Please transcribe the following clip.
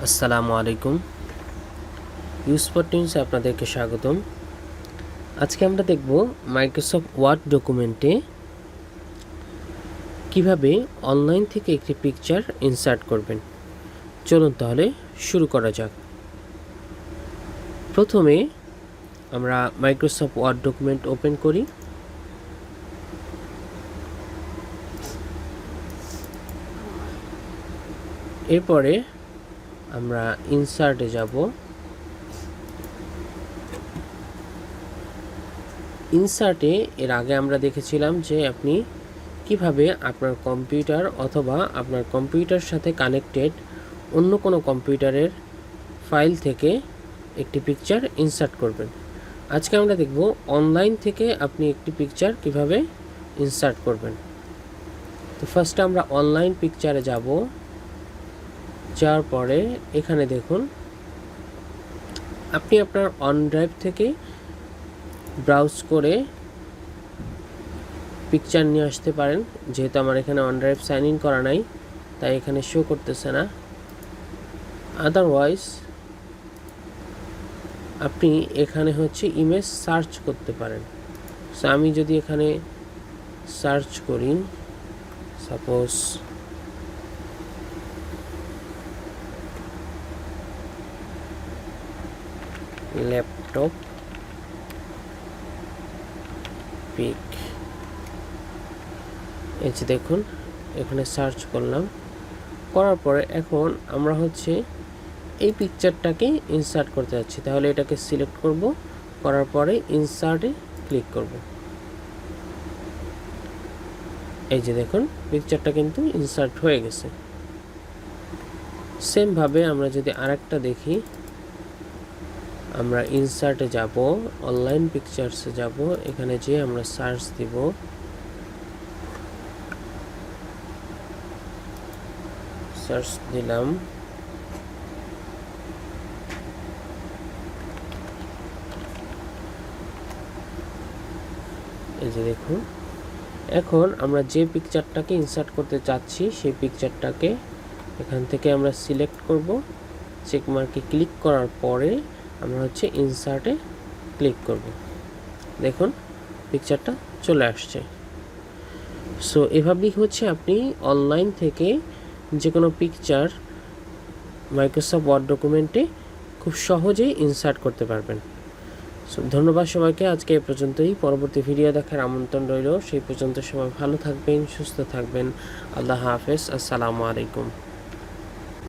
আসসালামু আলাইকুম। ইউস্পটিন্সে আপনাদেরকে স্বাগতম। আজকে আমরা দেখব মাইক্রোসফট ওয়ার্ড ডকুমেন্টে কিভাবে অনলাইন থেকে একটি পিকচার ইনসার্ট করবেন। চলুন তাহলে শুরু করা যাক। প্রথমে আমরা মাইক্রোসফট ওয়ার্ড ডকুমেন্ট ওপেন করি। এরপরে আমরা ইনসার্টে যাব। ইনসার্টে এর আগে আমরা দেখেছিলাম যে আপনি কিভাবে আপনার কম্পিউটার অথবা আপনার কম্পিউটার সাথে কানেক্টেড অন্য কোনো কম্পিউটারের ফাইল থেকে একটি পিকচার ইনসার্ট করবেন। আজকে আমরা দেখব অনলাইন থেকে আপনি একটি পিকচার কিভাবে ইনসার্ট করবেন। তো ফার্স্টে আমরা অনলাইন পিকচারে যাব। যাওয়ার পরে এখানে দেখুন আপনি আপনার অন ড্রাইভ থেকে ব্রাউজ করে পিকচার নিয়ে আসতে পারেন। যেহেতু আমার এখানে অন ড্রাইভ সাইন ইন করা নাই তাই এখানে শো করতেছে না। আদারওয়াইজ আপনি এখানে ইমেজ সার্চ করতে পারেন। সো আমি যদি এখানে সার্চ করি, সাপোজ ল্যাপটপ পিক, এই যে দেখুন এখানে সার্চ করলাম। করার পরে এখন আমরা এই পিকচারটাকে ইনসার্ট করতে যাচ্ছি। তাহলে এটাকে সিলেক্ট করব, করার পরে ইনসার্টে ক্লিক করব। এই যে দেখুন পিকচারটা কিন্তু ইনসার্ট হয়ে গেছে। সেমভাবে আমরা যদি আরেকটা দেখি, আমরা ইনসার্টে যাব, অনলাইন পিকচার্সে যাব, এখানে যে আমরা সার্চ দিব, সার্চ দিলাম। এই যে দেখুন এখন আমরা যে পিকচারটাকে ইনসার্ট করতে চাচ্ছি সেই পিকচারটাকে এখান থেকে আমরা সিলেক্ট করব। চেক মার্কে ক্লিক করার পরে আমরা ইনসার্টে ক্লিক করব। দেখুন পিকচারটা চলে আসছে। সো এভাবেই আপনি অনলাইন থেকে যে কোনো পিকচার মাইক্রোসফট ওয়ার্ড ডকুমেন্টে খুব সহজেই ইনসার্ট করতে পারবেন। সো ধন্যবাদ সবাইকে। আজকে এ পর্যন্তই। পরবর্তী ভিডিও দেখার আমন্ত্রণ রইল। সেই পর্যন্ত সবাই ভালো থাকবেন, সুস্থ থাকবেন। আল্লাহ হাফেজ। আসসালামু আলাইকুম।